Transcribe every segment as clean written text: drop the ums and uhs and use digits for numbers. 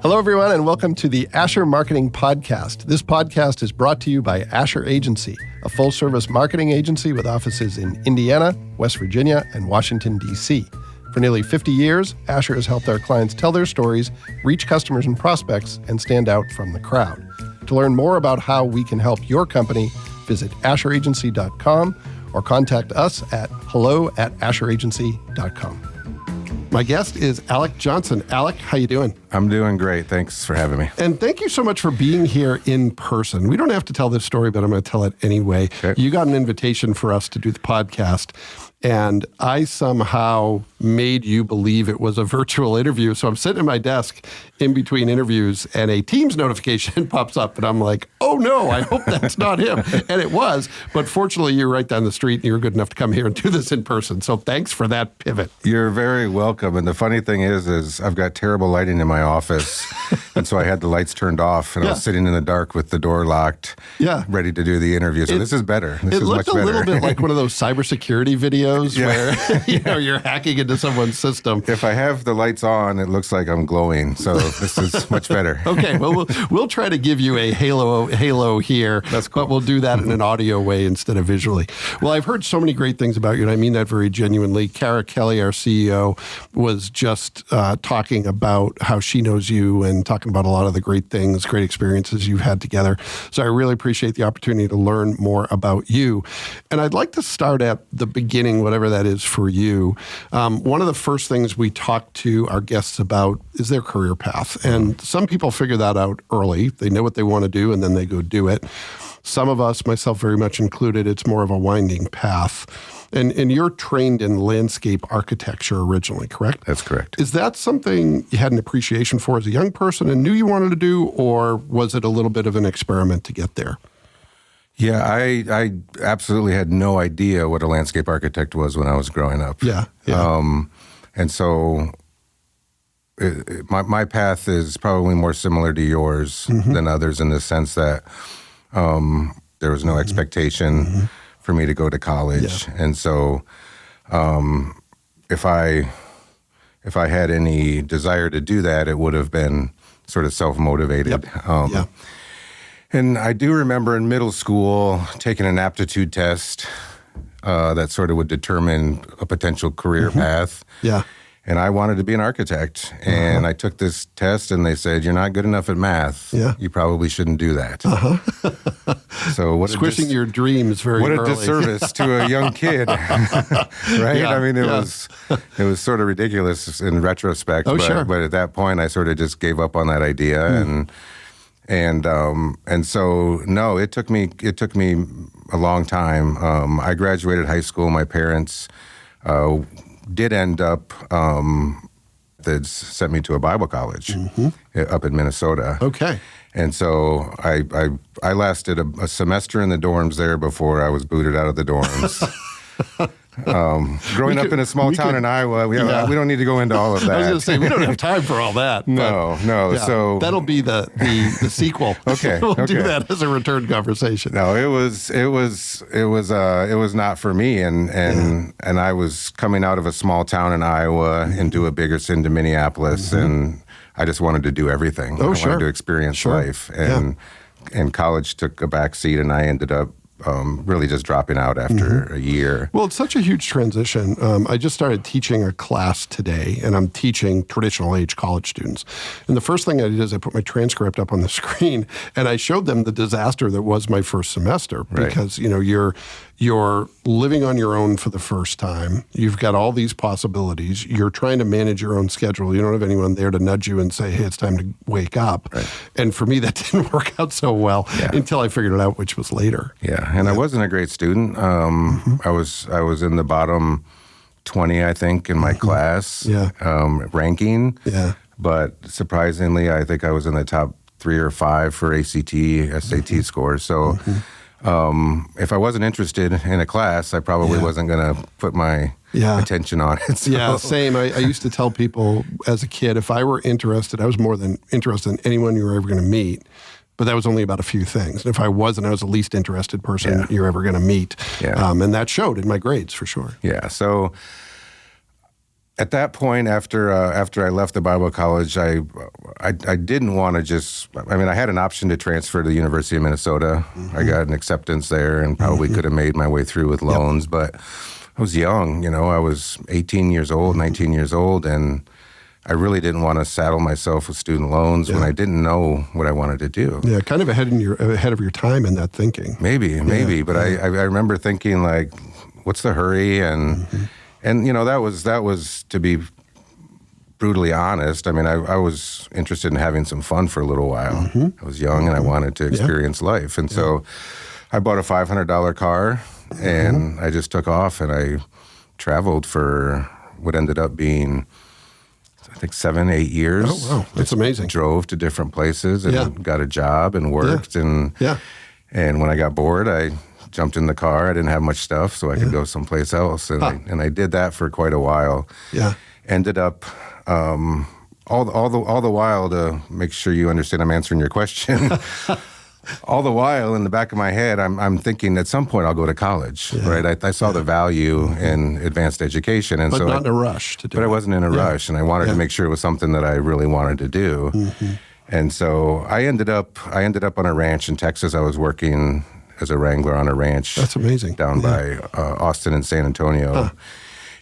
Hello, everyone, and welcome to the Asher Marketing Podcast. This podcast is brought to you by Asher Agency, a full-service marketing agency with offices in Indiana, West Virginia, and Washington, D.C. For nearly 50 years, Asher has helped our clients tell their stories, reach customers and prospects, and stand out from the crowd. To learn more about how we can help your company, visit asheragency.com or contact us at hello@asheragency.com. My guest is Alec Johnson. Alec, how you doing? I'm doing great. Thanks for having me. And thank you so much for being here in person. We don't have to tell this story, but I'm going to tell it anyway. Okay. You got an invitation for us to do the podcast, and I somehow made you believe it was a virtual interview. So I'm sitting at my desk in between interviews, and a Teams notification pops up, and I'm like, oh no, I hope that's not him. And it was, but fortunately you're right down the street, and you're good enough to come here and do this in person. So thanks for that pivot. You're very welcome. And the funny thing is I've got terrible lighting in my office, and so I had the lights turned off, and I was sitting in the dark with the door locked, ready to do the interview. So this is better. This is much better. It looked a little bit like one of those cybersecurity videos where you're hacking into someone's system. If I have the lights on, it looks like I'm glowing. So this is much better. Okay, well, we'll try to give you a halo here. That's cool. But we'll do that in an audio way instead of visually. Well, I've heard so many great things about you, and I mean that very genuinely. Kara Kelly, our CEO, was just talking about how she knows you and talking about a lot of the great things, great experiences you've had together. So I really appreciate the opportunity to learn more about you. And I'd like to start at the beginning, whatever that is for you. One of the first things we talk to our guests about is their career path. And some people figure that out early. They know what they want to do, and then they go do it. Some of us, myself very much included, it's more of a winding path. And you're trained in landscape architecture originally, correct? That's correct. Is that something you had an appreciation for as a young person and knew you wanted to do, or was it a little bit of an experiment to get there? Yeah, I absolutely had no idea what a landscape architect was when I was growing up. Yeah. And so my path is probably more similar to yours than others in the sense that there was no expectation for me to go to college. Yeah. And so if I had any desire to do that, it would have been sort of self-motivated. Yep. And I do remember in middle school taking an aptitude test that sort of would determine a potential career path. Yeah. And I wanted to be an architect. And I took this test, and they said, you're not good enough at math. Yeah. You probably shouldn't do that. So what squishing your dreams very early. What a disservice to a young kid, right? Yeah, I mean, it was sort of ridiculous in retrospect. But at that point, I sort of just gave up on that idea. And so, no, it took me a long time. I graduated high school. My parents did end up, that sent me to a Bible college up in Minnesota. Okay. And so I lasted a semester in the dorms there before I was booted out of the dorms. Growing up in a small town in Iowa, we don't need to go into all of that. I was going to say, we don't have time for all that. No. Yeah, so that'll be the sequel. Okay. We'll do that as a return conversation. No, it was not for me. And I was coming out of a small town in Iowa into a bigger city into Minneapolis, and I just wanted to do everything. I wanted to experience life. And college took a back seat, and I ended up really just dropping out after a year. Well, it's such a huge transition. I just started teaching a class today, and I'm teaching traditional age college students. And the first thing I did is I put my transcript up on the screen, and I showed them the disaster that was my first semester. Because, you're living on your own for the first time. You've got all these possibilities. You're trying to manage your own schedule. You don't have anyone there to nudge you and say, hey, it's time to wake up. Right. And for me, that didn't work out so well until I figured it out, which was later. Yeah, and I wasn't a great student. I was in the bottom 20, I think, in my class ranking. Yeah. But surprisingly, I think I was in the top 3 or 5 for ACT, SAT scores. So if I wasn't interested in a class, I probably wasn't going to put my attention on it. So. Yeah, same. I used to tell people as a kid, if I were interested, I was more than interested in anyone you were ever going to meet. But that was only about a few things. And if I wasn't, I was the least interested person you're ever going to meet. Yeah. And that showed in my grades for sure. Yeah. So at that point, after I left the Bible college, I I didn't want to just, I mean, I had an option to transfer to the University of Minnesota. I got an acceptance there and probably could have made my way through with loans, but I was young, I was 18 years old, 19 years old, and I really didn't want to saddle myself with student loans when I didn't know what I wanted to do. Yeah, kind of ahead of your time in that thinking. Maybe, but I remember thinking like, what's the hurry? And that was to be brutally honest. I mean, I was interested in having some fun for a little while. I was young and I wanted to experience life. And so I bought a $500 car and I just took off and I traveled for what ended up being, I think 7-8 years. Oh, wow. That's amazing. Drove to different places and got a job and worked. And when I got bored, I jumped in the car. I didn't have much stuff, so I could go someplace else. And I did that for quite a while. Yeah. Ended up all the while, to make sure you understand I'm answering your question. All the while in the back of my head, I'm thinking at some point I'll go to college, right? I saw the value in advanced education, and but not in a rush to do it. But I wasn't in a rush, and I wanted to make sure it was something that I really wanted to do. And so I ended up on a ranch in Texas. I was working as a wrangler on a ranch. That's amazing. Down by Austin and San Antonio.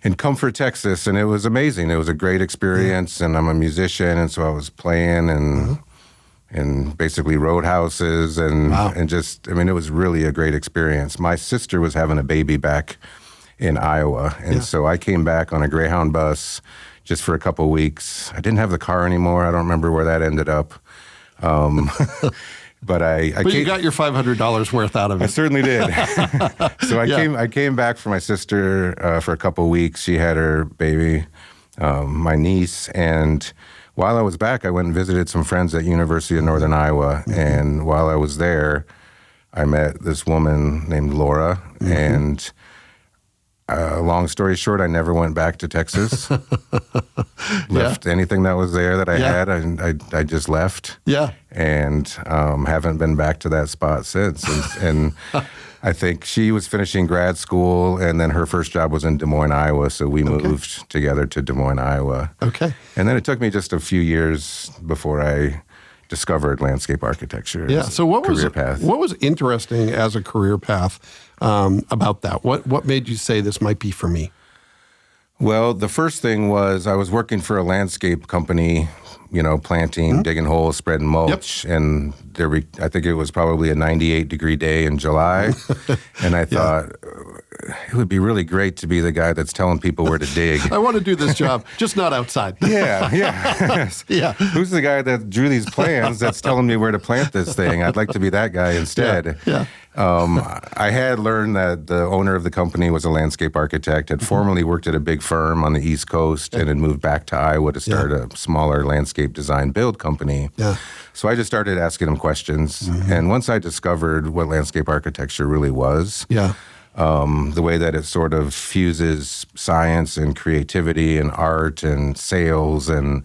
In Comfort, Texas, and it was amazing. It was a great experience, and I'm a musician, and so I was playing and basically roadhouses and just, I mean, it was really a great experience. My sister was having a baby back in Iowa, and so I came back on a Greyhound bus just for a couple of weeks. I didn't have the car anymore. I don't remember where that ended up. But you got your $500 worth out of it. I certainly did. So I came back for my sister for a couple of weeks. She had her baby, my niece, and while I was back, I went and visited some friends at University of Northern Iowa. And while I was there, I met this woman named Laura. And long story short, I never went back to Texas. Left anything that was there that I had, I just left. Yeah. And haven't been back to that spot since. And I think she was finishing grad school, and then her first job was in Des Moines, Iowa, so we moved together to Des Moines, Iowa. Okay. And then it took me just a few years before I discovered landscape architecture. Yeah. So what was interesting as a career path about that? What made you say this might be for me? Well, the first thing was I was working for a landscape company, planting, digging holes, spreading mulch, and I think it was probably a 98-degree day in July, and I thought it would be really great to be the guy that's telling people where to dig. I want to do this job, just not outside. Yeah. Who's the guy that drew these plans that's telling me where to plant this thing? I'd like to be that guy instead. I had learned that the owner of the company was a landscape architect, had formerly worked at a big firm on the East Coast, and had moved back to Iowa to start a smaller landscape design build company. So I just started asking him questions. And once I discovered what landscape architecture really was, the way that it sort of fuses science and creativity and art and sales and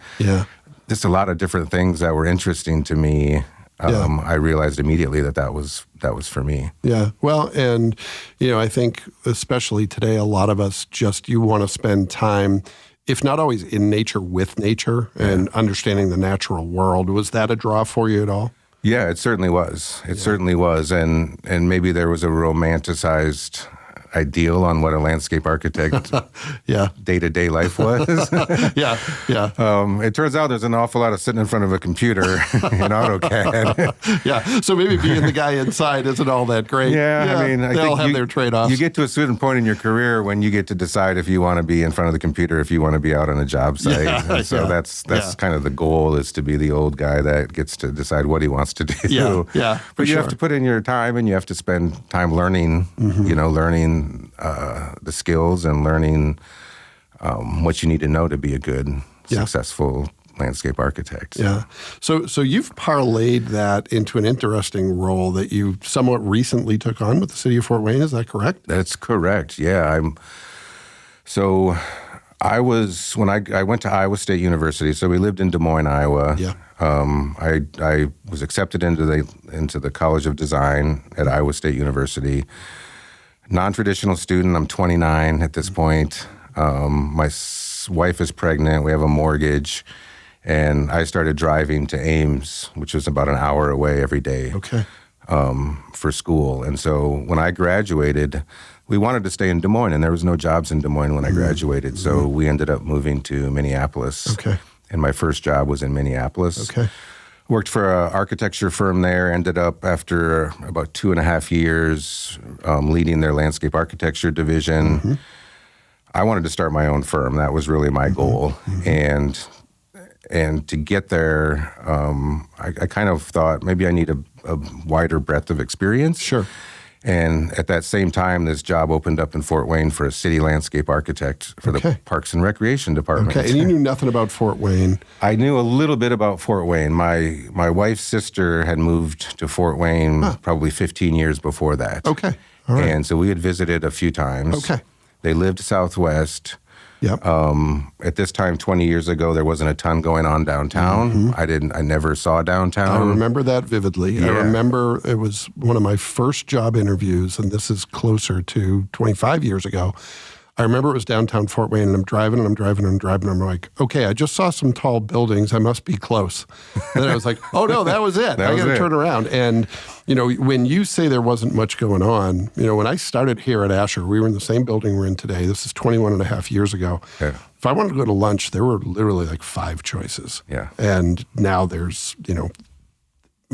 just a lot of different things that were interesting to me, I realized immediately that was for me. Yeah. Well, and, I think especially today, a lot of us you want to spend time, if not always in nature, with nature and understanding the natural world. Was that a draw for you at all? Yeah, it certainly was. It certainly was. And maybe there was a romanticized ideal on what a landscape architect day-to-day life was. It turns out there's an awful lot of sitting in front of a computer in AutoCAD. So maybe being the guy inside isn't all that great. I mean, they all have their trade-offs. You get to a certain point in your career when you get to decide if you want to be in front of the computer, if you want to be out on a job site. And so that's kind of the goal, is to be the old guy that gets to decide what he wants to do. But you have to put in your time, and you have to spend time learning, learning the skills and learning what you need to know to be a good, successful landscape architect. Yeah. So you've parlayed that into an interesting role that you somewhat recently took on with the city of Fort Wayne. Is that correct? That's correct. Yeah. I went to Iowa State University, so we lived in Des Moines, Iowa. Yeah. I was accepted into the College of Design at Iowa State University. Non-traditional student. I'm 29 at this point. My wife is pregnant. We have a mortgage. And I started driving to Ames, which was about an hour away every day. Okay. For school. And so when I graduated, we wanted to stay in Des Moines, and there was no jobs in Des Moines when I graduated. So we ended up moving to Minneapolis. Okay. And my first job was in Minneapolis. Okay. Worked for an architecture firm there, ended up after about 2.5 years leading their landscape architecture division. I wanted to start my own firm. That was really my goal. And to get there, I kind of thought maybe I need a wider breadth of experience. Sure. And at that same time, this job opened up in Fort Wayne for a city landscape architect for the Parks and Recreation Department. Okay, and you knew nothing about Fort Wayne. I knew a little bit about Fort Wayne. My wife's sister had moved to Fort Wayne probably 15 years before that. Okay, all right. And so we had visited a few times. Okay. They lived southwest. Yep. At this time, 20 years ago, there wasn't a ton going on downtown. I never saw downtown. I remember that vividly. Yeah. I remember it was one of my first job interviews, and this is closer to 25 years ago. I remember it was downtown Fort Wayne, and I'm driving, and I'm like, okay, I just saw some tall buildings. I must be close. And then I was like, oh, no, that was it. I got to turn around. And, you know, when you say there wasn't much going on, you know, when I started here at Asher, we were in the same building we're in today. This is 21 and a half years ago. Yeah. If I wanted to go to lunch, there were literally like 5 choices. Yeah. And now there's, you know,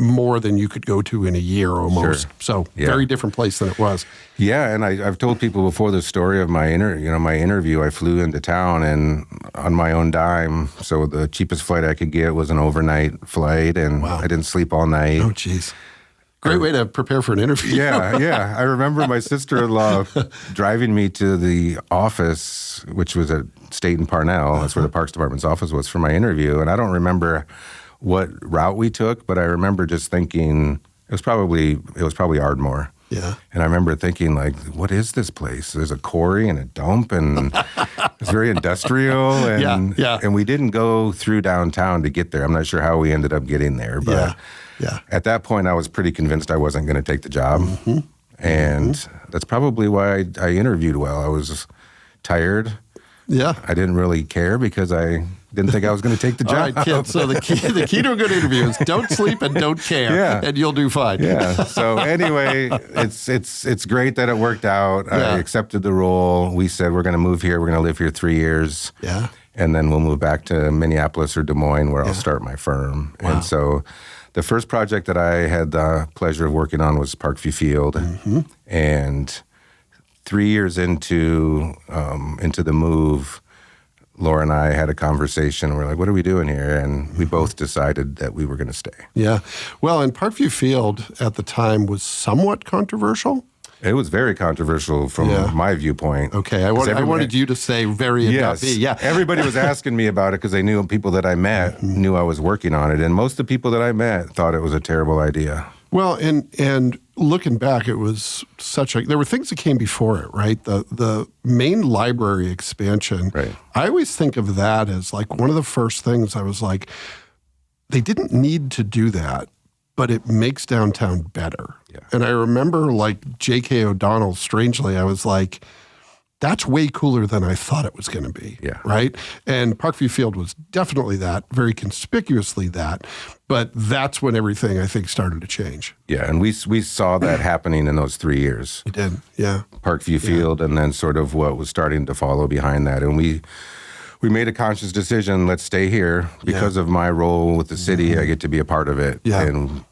more than you could go to in a year almost. Sure. So very different place than it was. Yeah, and I've told people before the story of my interview. I flew into town and on my own dime. So the cheapest flight I could get was an overnight flight, and I didn't sleep all night. Oh, geez. Great way to prepare for an interview. Yeah. I remember my sister-in-law driving me to the office, which was at State and Parnell. That's where the Parks Department's office was for my interview. And I don't remember what route we took, but I remember just thinking it was probably Ardmore. Yeah. And I remember thinking, like, what is this place? There's a quarry and a dump, and it's very industrial. And, and we didn't go through downtown to get there. I'm not sure how we ended up getting there. But at that point, I was pretty convinced I wasn't going to take the job. And that's probably why I interviewed well. I was tired. Yeah. I didn't really care because I didn't think I was going to take the job. All right, kids. So the key to a good interview is don't sleep and don't care, and you'll do fine. Yeah. So anyway, it's great that it worked out. Yeah. I accepted the role. We said we're going to move here. We're going to live here 3 years. Yeah. And then we'll move back to Minneapolis or Des Moines where I'll start my firm. Wow. And so the first project that I had the pleasure of working on was Parkview Field. And 3 years into the move, Laura and I had a conversation. We're like, what are we doing here? And we both decided that we were going to stay. Yeah. Well, and Parkview Field at the time was somewhat controversial. It was very controversial from my viewpoint. Okay. I wanted you to say very yes. Yeah. Everybody was asking me about it because they knew people that I met knew I was working on it. And most of the people that I met thought it was a terrible idea. Well, and looking back, it was there were things that came before it, right? The main library expansion. Right. I always think of that as like one of the first things I was like, they didn't need to do that, but it makes downtown better. Yeah. And I remember like J.K. O'Donnell, strangely, I was like, that's way cooler than I thought it was going to be, right? And Parkview Field was definitely that, very conspicuously that, but that's when everything, I think, started to change. Yeah, and we saw that happening in those 3 years. We did, yeah. Parkview Field and then sort of what was starting to follow behind that. And we made a conscious decision, let's stay here. Because of my role with the city, I get to be a part of it. Yeah.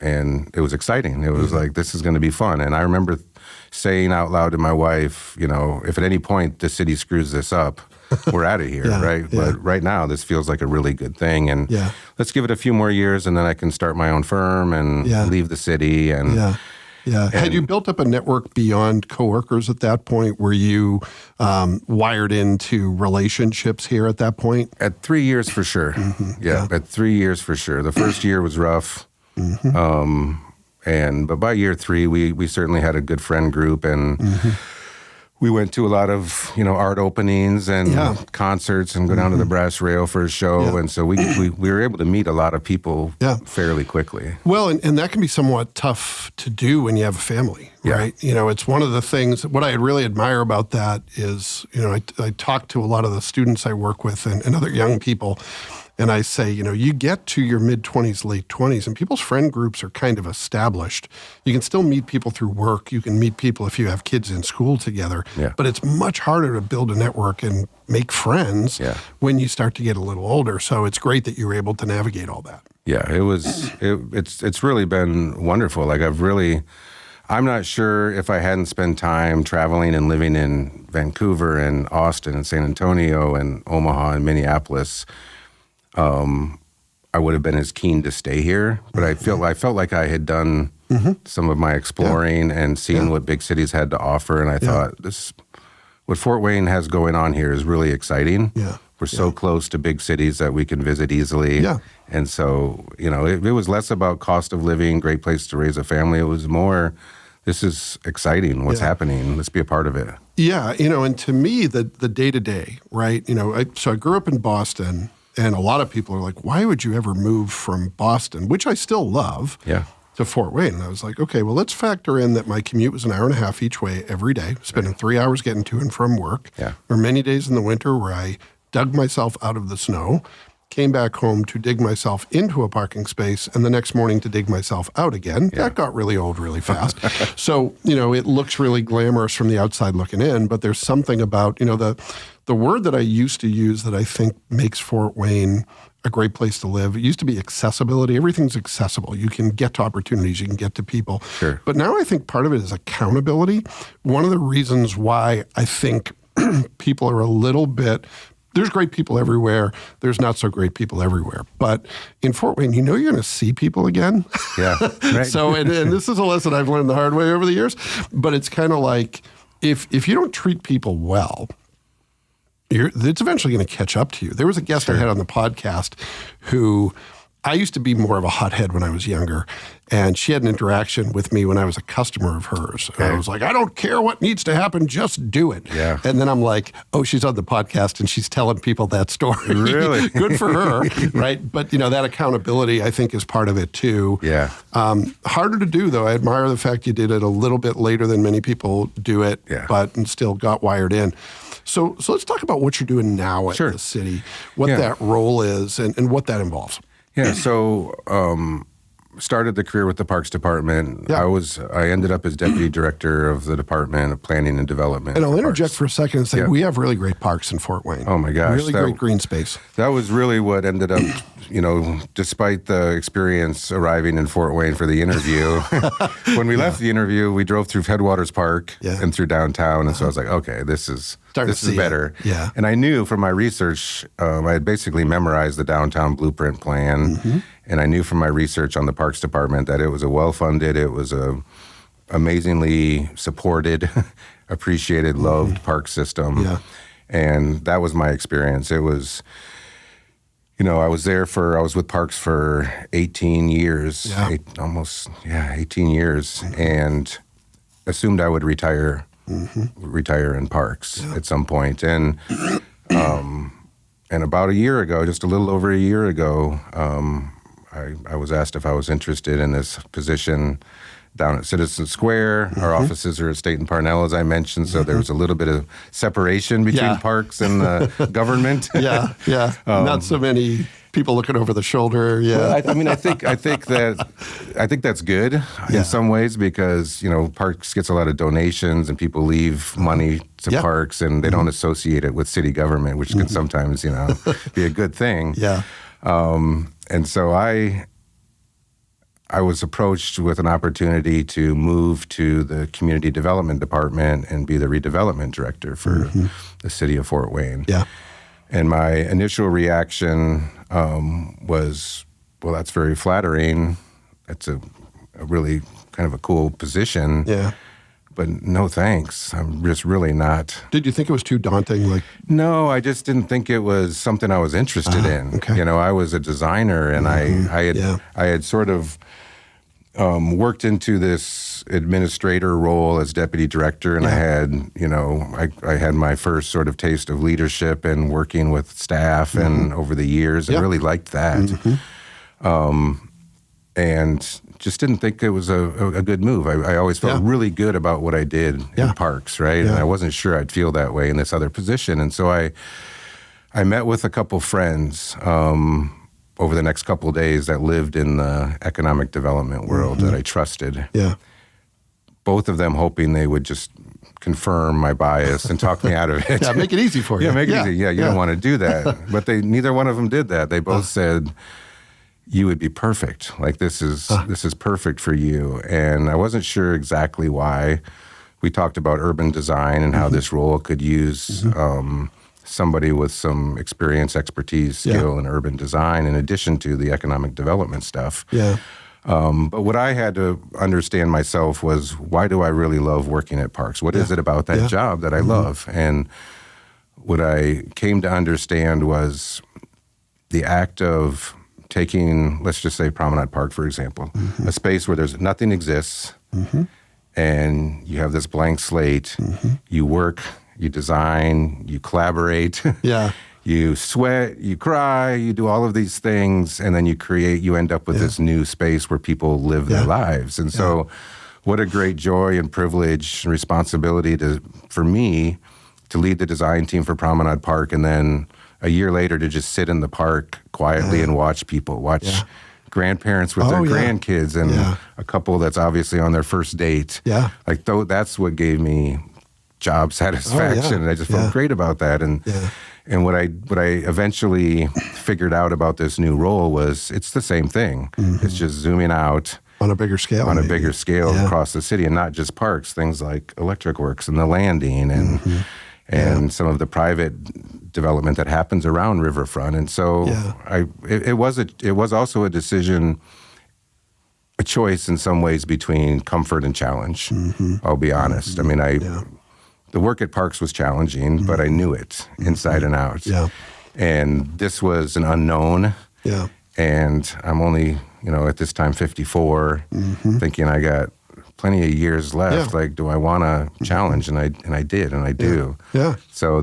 And it was exciting. It was like, this is going to be fun. And I remember saying out loud to my wife, you know, if at any point the city screws this up, we're out of here, right? Yeah. But right now, this feels like a really good thing. And let's give it a few more years, and then I can start my own firm and leave the city. And had you built up a network beyond coworkers at that point? Were you wired into relationships here at that point? At 3 years for sure. At 3 years for sure. The first year was rough. But by year 3, we certainly had a good friend group, and we went to a lot of art openings and concerts, and go down to the Brass Rail for a show, and so we were able to meet a lot of people fairly quickly. Well, and that can be somewhat tough to do when you have a family, right? You know, it's one of the things. What I really admire about that is, I talk to a lot of the students I work with and other young people. And I say, you get to your mid-20s, late 20s, and people's friend groups are kind of established. You can still meet people through work. You can meet people if you have kids in school together. Yeah. But it's much harder to build a network and make friends when you start to get a little older. So it's great that you were able to navigate all that. Yeah, it's really been wonderful. Like I'm not sure if I hadn't spent time traveling and living in Vancouver and Austin and San Antonio and Omaha and Minneapolis, I would have been as keen to stay here. But I felt like I had done some of my exploring and seen what big cities had to offer, and I thought what Fort Wayne has going on here is really exciting. Yeah. We're so close to big cities that we can visit easily. Yeah. And so, it was less about cost of living, great place to raise a family. It was more, this is exciting, what's happening. Let's be a part of it. Yeah, and to me, the day-to-day, right? So I grew up in Boston, and a lot of people are like, why would you ever move from Boston, which I still love, to Fort Wayne? And I was like, okay, well, let's factor in that my commute was an hour and a half each way every day, spending 3 hours getting to and from work. Yeah. There were many days in the winter where I dug myself out of the snow, came back home to dig myself into a parking space, and the next morning to dig myself out again. Yeah. That got really old really fast. So, it looks really glamorous from the outside looking in, but there's something about, the word that I used to use that I think makes Fort Wayne a great place to live. It used to be accessibility. Everything's accessible. You can get to opportunities. You can get to people. Sure. But now I think part of it is accountability. One of the reasons why I think people are a little bit... There's great people everywhere. There's not so great people everywhere. But in Fort Wayne, you're going to see people again. Yeah, right. So, and this is a lesson I've learned the hard way over the years. But it's kind of like, if you don't treat people well, it's eventually going to catch up to you. There was a guest I had on the podcast who... I used to be more of a hothead when I was younger, and she had an interaction with me when I was a customer of hers. Okay. And I was like, I don't care what needs to happen, just do it. Yeah. And then I'm like, oh, she's on the podcast and she's telling people that story. Really? Good for her, right? But, that accountability, I think, is part of it, too. Yeah. Harder to do, though. I admire the fact you did it a little bit later than many people do it, but still got wired in. So let's talk about what you're doing now at the city, what that role is, and what that involves. Yeah, so started the career with the Parks Department. Yeah. I ended up as Deputy Director of the Department of Planning and Development. And I'll interject for a second and say we have really great parks in Fort Wayne. Oh my gosh. Really great green space. That was really what ended up, despite the experience arriving in Fort Wayne for the interview. When we left the interview, we drove through Headwaters Park and through downtown. And so I was like, okay, this is better. Yeah. And I knew from my research, I had basically memorized the downtown blueprint plan. Mm-hmm. And I knew from my research on the Parks Department that it was a well-funded, it was a amazingly supported, appreciated, loved park system. Yeah. And that was my experience. It was, I was with Parks for 18 years, 18 years, and assumed I would retire in Parks at some point. And about a year ago, just a little over a year ago, I was asked if I was interested in this position down at Citizen Square. Our offices are at State and Parnell, as I mentioned, so there was a little bit of separation between Parks and the government. Not so many people looking over the shoulder. Yeah, well, I think that's good in some ways because Parks gets a lot of donations and people leave money to Parks and they don't associate it with city government, which can sometimes be a good thing. Yeah. And so I was approached with an opportunity to move to the Community Development Department and be the redevelopment director for the city of Fort Wayne. Yeah. And my initial reaction was, well, that's very flattering. That's a really kind of a cool position. Yeah. But no thanks. I'm just really not. Did you think it was too daunting? No, I just didn't think it was something I was interested in. Okay. I was a designer, and I had sort of worked into this administrator role as deputy director, and I had my first sort of taste of leadership and working with staff, and over the years, I really liked that. And just didn't think it was a good move. I always felt really good about what I did in Parks, right? Yeah. And I wasn't sure I'd feel that way in this other position. And so I I met with a couple friends over the next couple of days that lived in the economic development world that I trusted. Yeah. Both of them hoping they would just confirm my bias and talk me out of it. Yeah, make it easy for you. Yeah, make it easy. Yeah, you don't want to do that. But neither one of them did that. They both said, you would be perfect. Like, this is perfect for you. And I wasn't sure exactly why. We talked about urban design and how this role could use somebody with some experience, expertise, skill in urban design in addition to the economic development stuff. Yeah. But what I had to understand myself was, why do I really love working at parks? What is it about that job that I love? And what I came to understand was the act of taking, let's just say Promenade Park, for example, a space where nothing exists, and you have this blank slate. You work, you design, you collaborate. Yeah. You sweat, you cry, you do all of these things, and then you end up with this new space where people live their lives. And so what a great joy and privilege and responsibility for me to lead the design team for Promenade Park, and then a year later to just sit in the park quietly and watch people, grandparents with their grandkids, and a couple that's obviously on their first date. Yeah. Like, that's what gave me job satisfaction. And I just felt great about that. And what I eventually figured out about this new role was, it's the same thing. It's just zooming out on a bigger scale. On a bigger scale across the city, and not just parks, things like Electric Works and the Landing and some of the private development that happens around Riverfront. And so it was also a decision, a choice in some ways between comfort and challenge. I'll be honest. I mean, the work at parks was challenging, but I knew it inside and out. Yeah. And this was an unknown. Yeah. And I'm only, at this time 54, thinking I got plenty of years left. Like, do I want to challenge? And I did, and I do. Yeah. So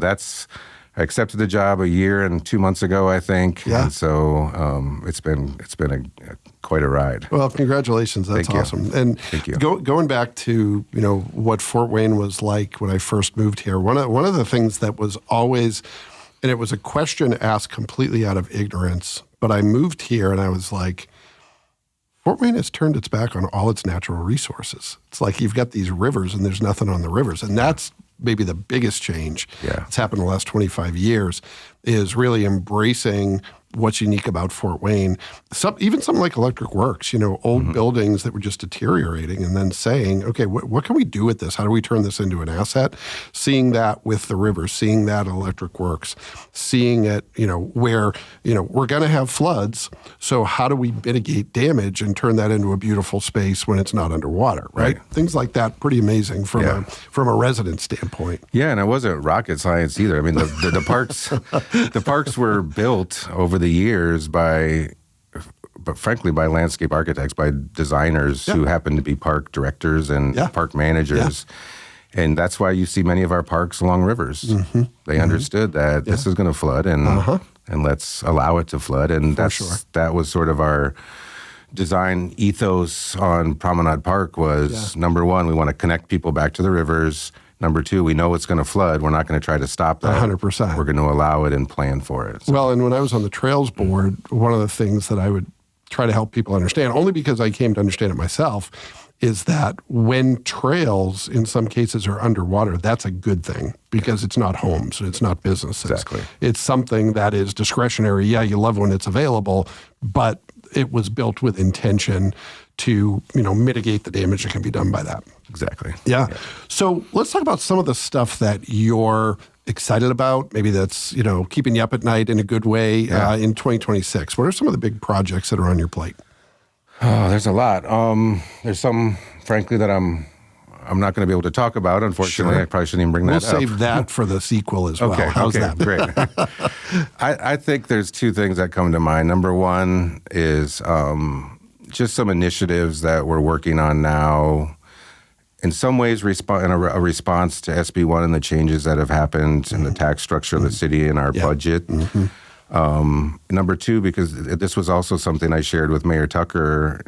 I accepted the job a year and 2 months ago, I think. Yeah. And so it's been quite a ride. Well, congratulations. That's awesome. And Thank you. Going back to, what Fort Wayne was like when I first moved here, one of the things that was always, and it was a question asked completely out of ignorance, but I moved here and I was like, Fort Wayne has turned its back on all its natural resources. It's like you've got these rivers and there's nothing on the rivers. And that's maybe the biggest change that's happened in the last 25 years, is really embracing what's unique about Fort Wayne. Even something like Electric Works, old buildings that were just deteriorating, and then saying, okay, what can we do with this? How do we turn this into an asset? Seeing that with the river, seeing that at Electric Works, seeing it, where, we're going to have floods. So how do we mitigate damage and turn that into a beautiful space when it's not underwater, right? Things like that, pretty amazing from a resident standpoint. Yeah, and it wasn't rocket science either. I mean, the parks, the parks were built over the years but frankly by landscape architects, by designers who happen to be park directors and park managers. And that's why you see many of our parks along rivers. They understood that this is going to flood, and let's allow it to flood. And that was sort of our design ethos on Promenade Park was, number one, we want to connect people back to the rivers. Number two, we know it's going to flood. We're not going to try to stop that. 100%. We're going to allow it and plan for it. So. Well, and when I was on the Trails Board, one of the things that I would try to help people understand, only because I came to understand it myself, is that when trails, in some cases, are underwater, that's a good thing, because it's not homes, it's not businesses. Exactly. It's something that is discretionary. Yeah, you love when it's available, but it was built with intention to, mitigate the damage that can be done by that. Exactly. Yeah. So let's talk about some of the stuff that you're excited about, maybe that's, keeping you up at night in a good way in 2026. What are some of the big projects that are on your plate? Oh, there's a lot. There's some, frankly, that I'm not going to be able to talk about, unfortunately. I probably shouldn't even bring that up. We'll save that for the sequel as well. How's that? Great. I think there's two things that come to mind. Number one is just some initiatives that we're working on now, in some ways a response to SB1 and the changes that have happened in the tax structure of the city and our budget. Number two, because this was also something I shared with Mayor Tucker,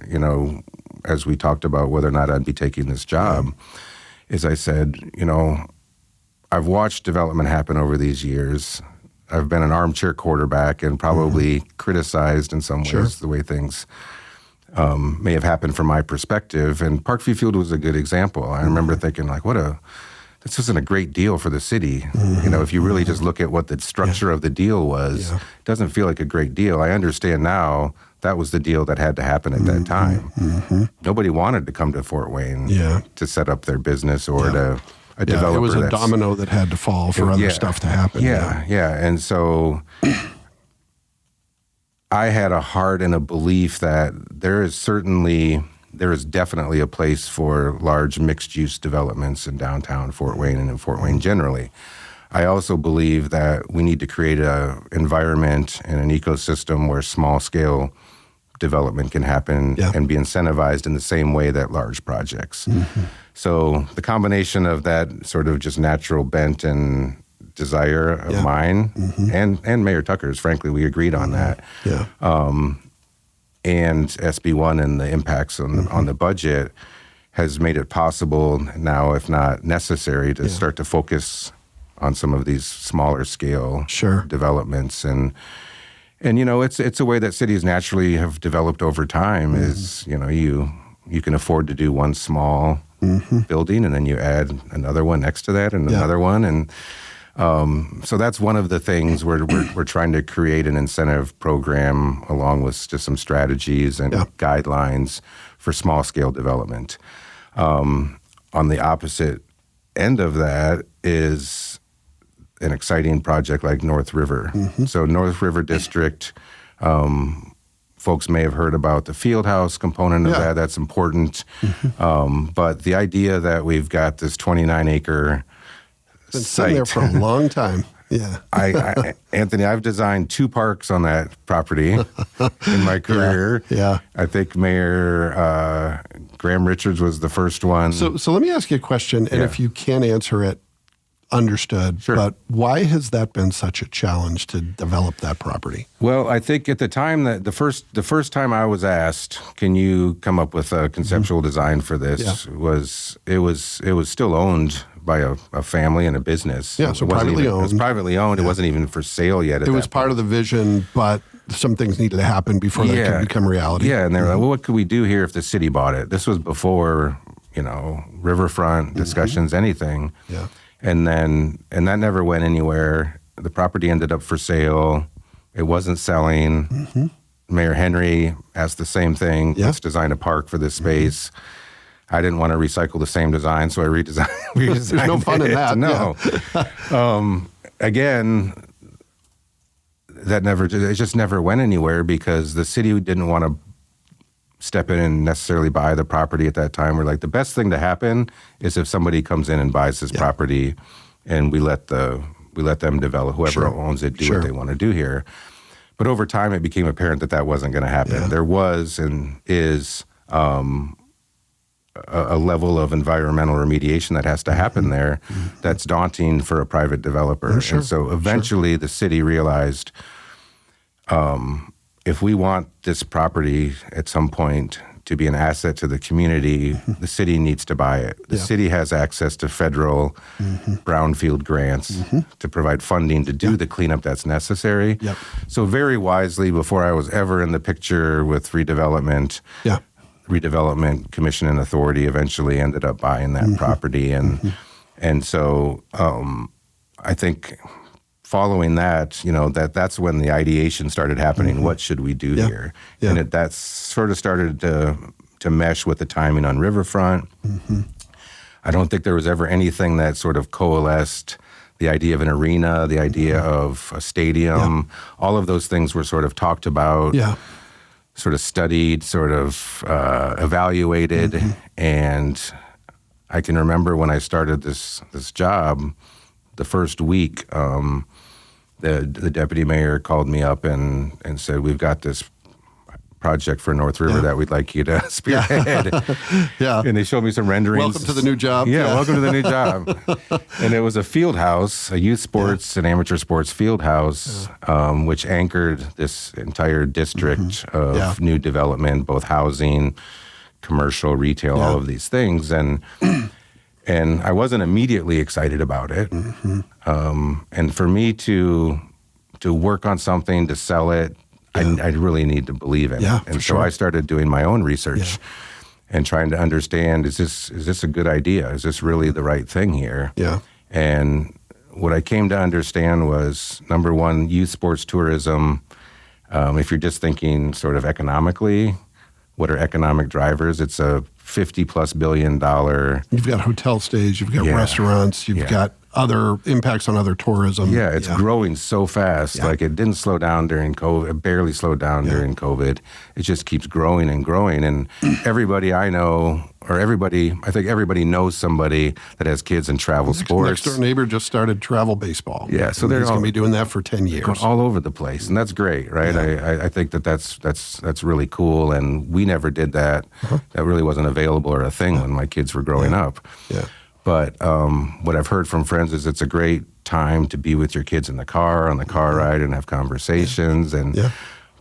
as we talked about whether or not I'd be taking this job, is I said, I've watched development happen over these years. I've been an armchair quarterback and probably criticized in some ways the way things may have happened from my perspective. And Parkview Field was a good example. I remember thinking, like, this isn't a great deal for the city. You know, if you really just look at what the structure of the deal was, it doesn't feel like a great deal. I understand now that was the deal that had to happen at that time. Nobody wanted to come to Fort Wayne to set up their business or to a developer. It was a domino that had to fall for other stuff to happen. And so I had a heart and a belief that there is definitely a place for large mixed-use developments in downtown Fort Wayne and in Fort Wayne generally. I also believe that we need to create an environment and an ecosystem where small-scale development can happen and be incentivized in the same way that large projects. So the combination of that sort of just natural bent and desire of mine and Mayor Tucker's, frankly, we agreed on that. And SB1 and the impacts on the budget has made it possible now, if not necessary, to start to focus on some of these smaller scale developments. And you know, it's a way that cities naturally have developed over time is, you know, you can afford to do one small building and then you add another one next to that and another one. And so that's one of the things we're trying to create an incentive program along with just some strategies and guidelines for small scale development. On the opposite end of that is an exciting project like North River. So North River District, folks may have heard about the field house component of that. That's important. But the idea that we've got this 29-acre been sitting there for a long time. Anthony, I've designed 2 parks on that property in my career. I think Mayor Graham Richards was the first one. So let me ask you a question, and if you can answer it, understood. But why has that been such a challenge to develop that property? Well, I think at the time that the first time I was asked, can you come up with a conceptual design for this, it was still owned by a family and a business. So privately owned. It was privately owned. It wasn't even for sale yet. It was part of the vision, but some things needed to happen before that could become reality. And they were like, well, what could we do here if the city bought it? This was before, you know, riverfront discussions, anything. And that never went anywhere. The property ended up for sale. It wasn't selling. Mayor Henry asked the same thing. Let's design a park for this space. I didn't want to recycle the same design, so I redesigned There's no fun in that. No. Again, it just never went anywhere because the city didn't want to step in and necessarily buy the property at that time. We're like, the best thing to happen is if somebody comes in and buys this property and we let them develop, whoever owns it, do what they want to do here. But over time, it became apparent that wasn't going to happen. There was and is a level of environmental remediation that has to happen there that's daunting for a private developer. And so eventually the city realized if we want this property at some point to be an asset to the community, the city needs to buy it. The city has access to federal brownfield grants to provide funding to do the cleanup that's necessary. So very wisely, before I was ever in the picture with redevelopment, Redevelopment Commission and Authority eventually ended up buying that property. And so I think following that, you know, that's when the ideation started happening. What should we do here? And that sort of started to mesh with the timing on Riverfront. I don't think there was ever anything that sort of coalesced the idea of an arena, the idea of a stadium. All of those things were sort of talked about, sort of studied, sort of evaluated. And I can remember when I started this job, the first week, the deputy mayor called me up and said, we've got this project for North River that we'd like you to spearhead. And they showed me some renderings. Welcome to the new job. Welcome to the new job. And it was a field house, a youth sports and amateur sports field house, which anchored this entire district of new development, both housing, commercial, retail, all of these things. And I wasn't immediately excited about it. And for me to work on something, to sell it, I really need to believe in it. And so I started doing my own research and trying to understand, is this a good idea? Is this really the right thing here? Yeah. And what I came to understand was, number one, youth sports tourism, if you're just thinking sort of economically, what are economic drivers? It's a $50+ billion. You've got hotel stays, you've got restaurants, you've got other impacts on other tourism. Yeah, it's growing so fast. Like, it didn't slow down during COVID. It barely slowed down during COVID. It just keeps growing and growing. And everybody I know, or I think everybody knows somebody that has kids in travel sports. Next door neighbor just started travel baseball. Yeah, so he's going to be doing that for 10 years. All over the place, and that's great, right? Yeah. I think that's really cool, and we never did that. That really wasn't available or a thing when my kids were growing up. Yeah. But what I've heard from friends is it's a great time to be with your kids in the car, on the car ride, and have conversations.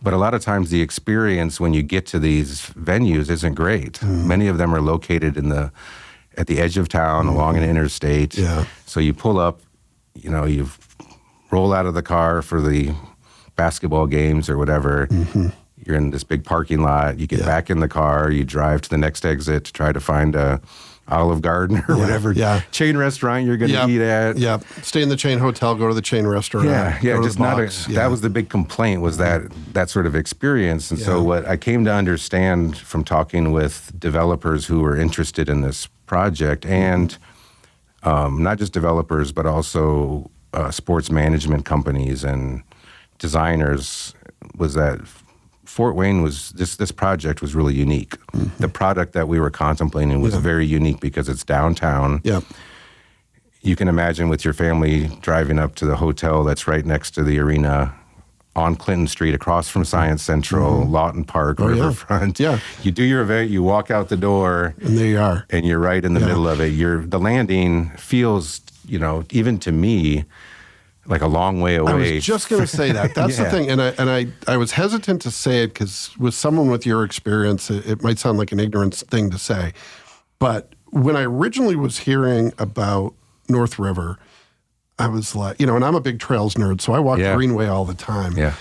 But a lot of times the experience when you get to these venues isn't great. Many of them are located at the edge of town, along an interstate. Yeah. So you pull up, you roll out of the car for the basketball games or whatever. You're in this big parking lot. You get back in the car. You drive to the next exit to try to find a Olive Garden or whatever chain restaurant you're going to eat at. Yeah, stay in the chain hotel, go to the chain restaurant. That was the big complaint, was that sort of experience. And so what I came to understand from talking with developers who were interested in this project, and not just developers, but also sports management companies and designers, was that Fort Wayne was, this project was really unique. The product that we were contemplating was very unique because it's downtown. Yeah. You can imagine with your family driving up to the hotel that's right next to the arena on Clinton Street, across from Science Central, Lawton Park, Riverfront. Yeah. You do your event, you walk out the door. And there you are. And you're right in the middle of it. The landing feels, even to me, like a long way away. I was just going to say that. That's the thing. And I was hesitant to say it because with someone with your experience, it might sound like an ignorant thing to say. But when I originally was hearing about North River, I was like, and I'm a big trails nerd, so I walk Greenway all the time. Yeah.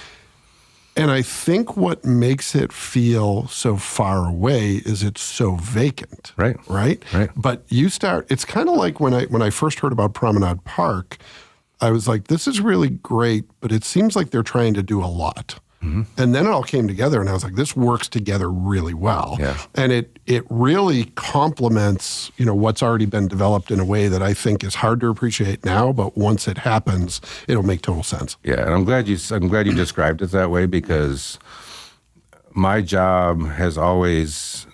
And I think what makes it feel so far away is it's so vacant. Right. But it's kind of like when I first heard about Promenade Park, I was like, this is really great, but it seems like they're trying to do a lot. And then it all came together, and I was like, this works together really well. Yeah. And it really complements, what's already been developed in a way that I think is hard to appreciate now, but once it happens, it'll make total sense. Yeah, and I'm glad you described it that way, because my job has always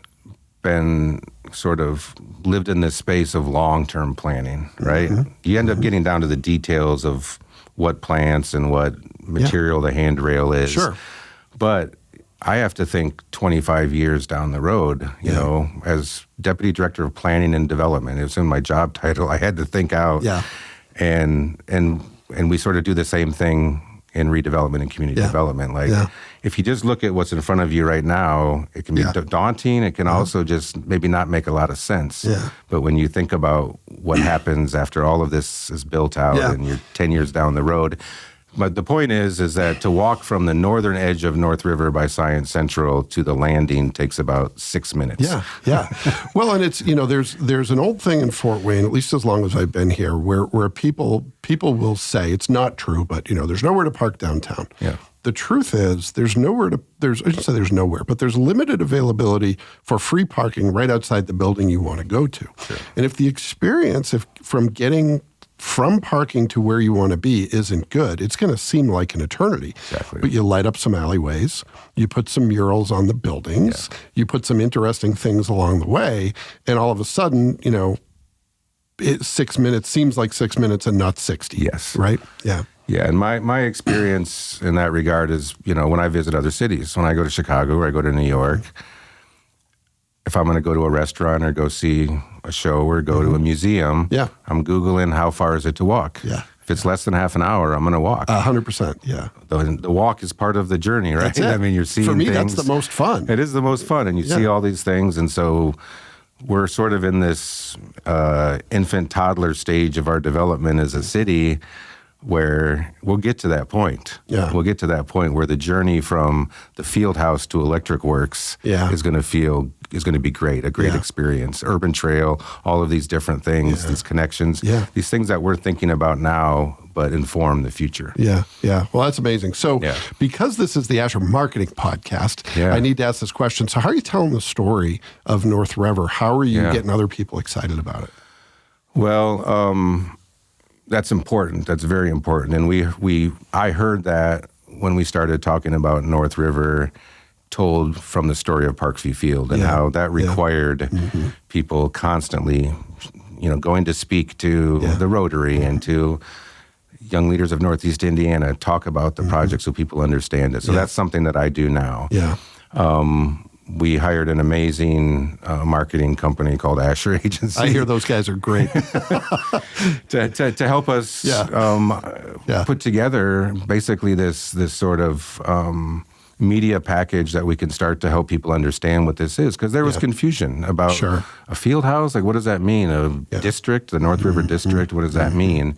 been sort of lived in this space of long-term planning, right? You end up getting down to the details of what plants and what material the handrail is. Sure. But I have to think 25 years down the road, you know, as Deputy Director of Planning and Development. It was in my job title. I had to think out. Yeah. And we sort of do the same thing in redevelopment and community development. Like, if you just look at what's in front of you right now, it can be daunting. It can also just maybe not make a lot of sense. Yeah. But when you think about what happens after all of this is built out and you're 10 years down the road. But the point is that to walk from the northern edge of North River by Science Central to the landing takes about 6 minutes. Yeah. Well, and it's, there's an old thing in Fort Wayne, at least as long as I've been here, where people will say, it's not true, but, there's nowhere to park downtown. Yeah. The truth is I shouldn't say there's nowhere, but there's limited availability for free parking right outside the building you want to go to. Sure. And if the experience from getting from parking to where you want to be isn't good, it's going to seem like an eternity. Exactly. But you light up some alleyways, you put some murals on the buildings, you put some interesting things along the way, and all of a sudden, 6 minutes seems like 6 minutes and not 60. Yes. Right? Yeah. Yeah, and my experience in that regard is, when I visit other cities, when I go to Chicago or I go to New York, if I'm going to go to a restaurant or go see a show or go to a museum, I'm Googling how far is it to walk. Yeah. If it's less than half an hour, I'm going to walk. 100%, yeah. The walk is part of the journey, right? That's it. I mean, you're seeing things. For me, that's the most fun. It is the most fun, and you see all these things, and so we're sort of in this infant toddler stage of our development as a city where we'll get to that point. Yeah. We'll get to that point where the journey from the field house to Electric Works is going to be great, a great experience. Urban Trail, all of these different things, these connections, these things that we're thinking about now, but inform the future. Yeah. Well, that's amazing. So because this is the Asher Marketing Podcast, I need to ask this question. So how are you telling the story of North River? How are you getting other people excited about it? Well, that's important. That's very important. And I heard that when we started talking about North River, told from the story of Parkview Field and how that required people constantly, going to speak to the Rotary and to young leaders of Northeast Indiana, talk about the project so people understand it. So that's something that I do now. Yeah. We hired an amazing marketing company called Asher Agency. I hear those guys are great. to help us put together basically this sort of media package that we can start to help people understand what this is. Because there was confusion about a field house. Like, what does that mean? A district, the North River District, what does that mean?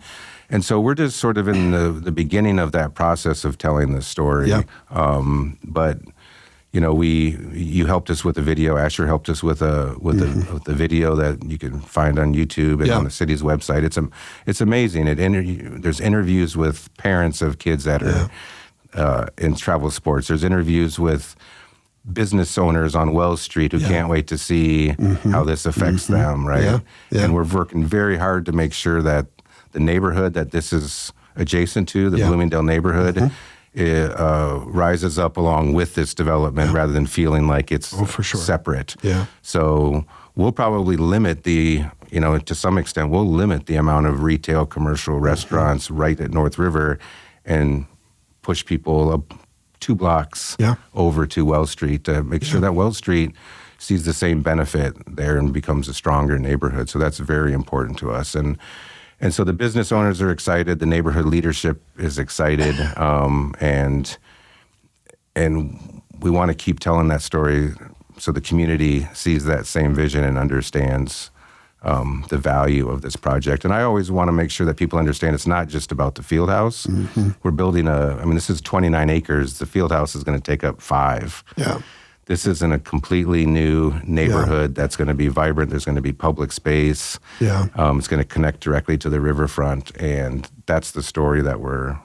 And so we're just sort of in the beginning of that process of telling the story. But you helped us with a video. Asher helped us with a video that you can find on YouTube and on the city's website. It's amazing. There's interviews with parents of kids that are in travel sports. There's interviews with business owners on Wells Street who can't wait to see how this affects them, right? And we're working very hard to make sure that the neighborhood that this is adjacent to, the Bloomingdale neighborhood, it rises up along with this development rather than feeling like it's separate. So we'll probably limit to some extent, we'll limit the amount of retail, commercial restaurants right at North River and push people up 2 blocks over to Wells Street to make sure that Wells Street sees the same benefit there and becomes a stronger neighborhood. So that's very important to us. And so the business owners are excited, the neighborhood leadership is excited, and we want to keep telling that story so the community sees that same vision and understands the value of this project. And I always want to make sure that people understand it's not just about the field house. We're building this is 29 acres. The field house is going to take up 5. This isn't a completely new neighborhood that's going to be vibrant. There's going to be public space. It's going to connect directly to the riverfront, and that's the story that we're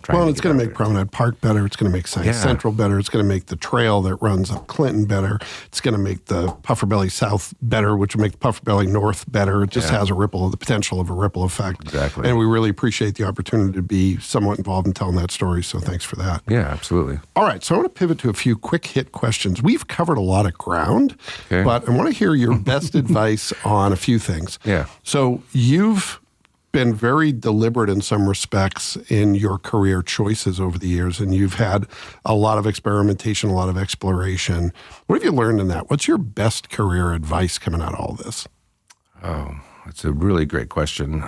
trying. Well, it's going to make Promenade Park better. It's going to make Science Central better. It's going to make the trail that runs up Clinton better. It's going to make the Puffer Belly South better, which will make the Puffer Belly North better. It just has the potential of a ripple effect. Exactly. And we really appreciate the opportunity to be somewhat involved in telling that story. So thanks for that. Yeah, absolutely. All right, so I want to pivot to a few quick hit questions. We've covered a lot of ground, but I want to hear your best advice on a few things. So you've been very deliberate in some respects in your career choices over the years, and you've had a lot of experimentation, a lot of exploration. What have you learned in that? What's your best career advice coming out of all this? Oh, that's a really great question.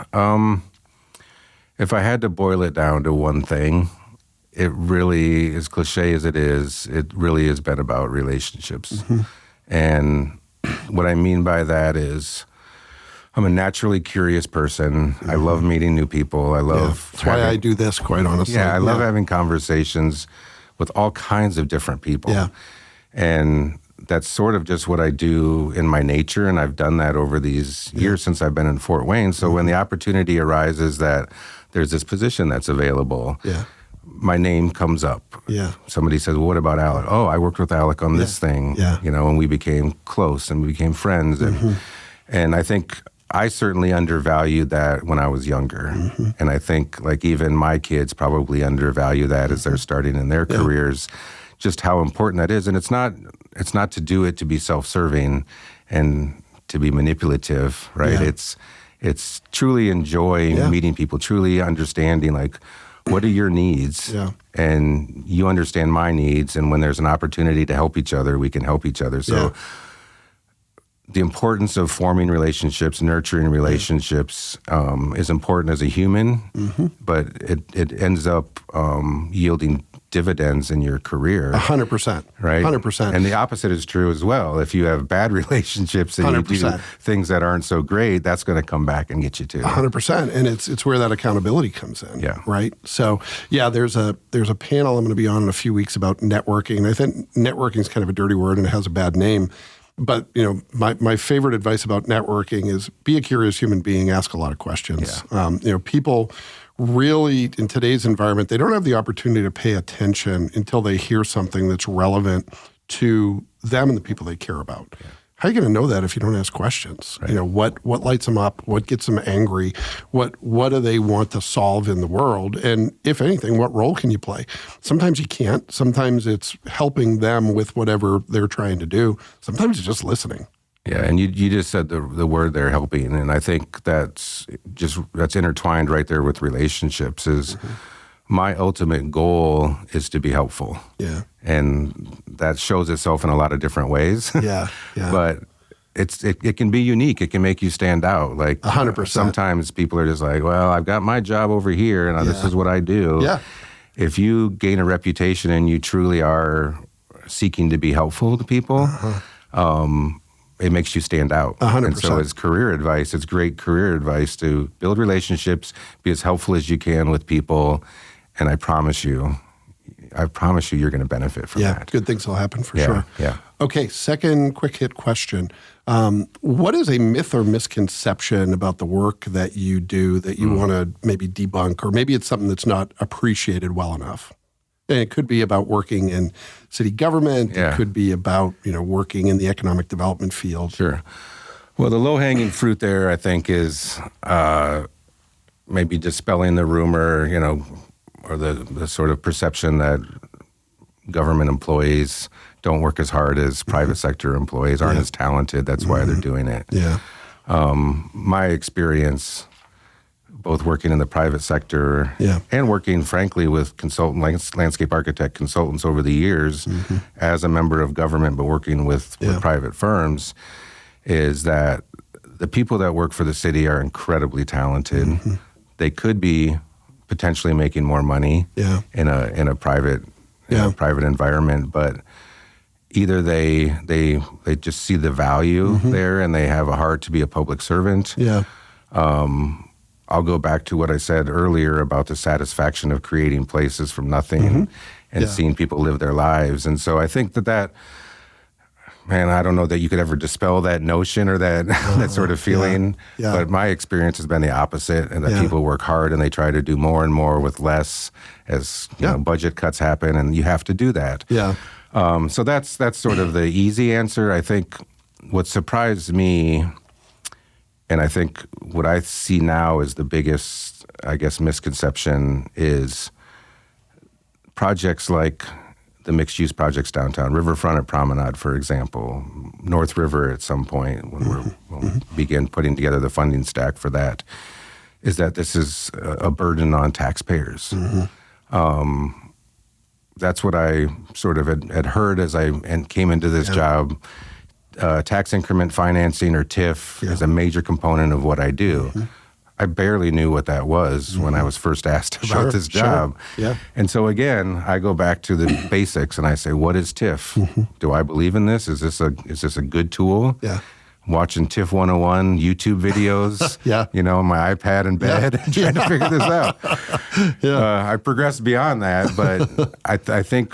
If I had to boil it down to one thing, it really, as cliche as it is, it really has been about relationships. And what I mean by that is I'm a naturally curious person. I love meeting new people. I love That's why I do this, quite honestly. I love having conversations with all kinds of different people. And that's sort of just what I do in my nature, and I've done that over these years since I've been in Fort Wayne. So when the opportunity arises that there's this position that's available, my name comes up. Somebody says, well, what about Alec? Oh, I worked with Alec on this thing, and we became close and we became friends. And I think I certainly undervalued that when I was younger. And I think like even my kids probably undervalue that as they're starting in their careers, just how important that is. And it's not to do it to be self-serving and to be manipulative, right? It's truly enjoying meeting people, truly understanding like, what are your needs? And you understand my needs. And when there's an opportunity to help each other, we can help each other. So the importance of forming relationships, nurturing relationships is important as a human, but it ends up yielding dividends in your career. 100%. Right? 100%. And the opposite is true as well. If you have bad relationships and 100%. You do things that aren't so great, that's going to come back and get you too. 100%. And it's where that accountability comes in. Yeah. Right? So, yeah, there's a panel I'm going to be on in a few weeks about networking. And I think networking is kind of a dirty word and it has a bad name. But, my favorite advice about networking is be a curious human being, ask a lot of questions. Yeah. People really, in today's environment, they don't have the opportunity to pay attention until they hear something that's relevant to them and the people they care about. Yeah. How are you going to know that if you don't ask questions? Right. What lights them up? What gets them angry? What do they want to solve in the world? And if anything, what role can you play? Sometimes you can't. Sometimes it's helping them with whatever they're trying to do. Sometimes it's just listening. Yeah, and you just said the word there, helping, and I think that's intertwined right there with relationships. Is my ultimate goal is to be helpful. Yeah. And that shows itself in a lot of different ways. Yeah. But it can be unique. It can make you stand out. Like 100%. Sometimes people are just like, well, I've got my job over here and this is what I do. Yeah. If you gain a reputation and you truly are seeking to be helpful to people, it makes you stand out. 100%. And so as career advice, it's great career advice to build relationships, be as helpful as you can with people. And I promise you you're going to benefit from that. Good things will happen for sure. Yeah. Okay, second quick hit question. What is a myth or misconception about the work that you do that you want to maybe debunk, or maybe it's something that's not appreciated well enough? And it could be about working in city government. Yeah. It could be about working in the economic development field. Sure. Well, the low-hanging fruit there, I think, is maybe dispelling the rumor, or the sort of perception that government employees don't work as hard as private sector employees, aren't as talented. That's why they're doing it. Yeah. My experience, both working in the private sector and working, frankly, with landscape architect consultants over the years as a member of government, but working with private firms, is that the people that work for the city are incredibly talented. They could be potentially making more money in a private private environment, but either they just see the value there and they have a heart to be a public servant. I'll go back to what I said earlier about the satisfaction of creating places from nothing and seeing people live their lives. And so I think that man, I don't know that you could ever dispel that notion or that that sort of feeling. But my experience has been the opposite, and that people work hard and they try to do more and more with less as budget cuts happen, and you have to do that. So that's sort of the easy answer. I think what surprised me, and I think what I see now is the biggest, I guess, misconception, is projects like the mixed-use projects downtown, Riverfront at Promenade, for example, North River at some point, when we'll begin putting together the funding stack for that, is that this is a burden on taxpayers. That's what I sort of had heard as I came into this job. Tax increment financing, or TIF, is a major component of what I do. I barely knew what that was when I was first asked about this job. And so again, I go back to the basics and I say, what is TIF? Do I believe in this? Is this a good tool? Watching TIF 101 YouTube videos, on my iPad in bed, trying to figure this out. I progressed beyond that, but I think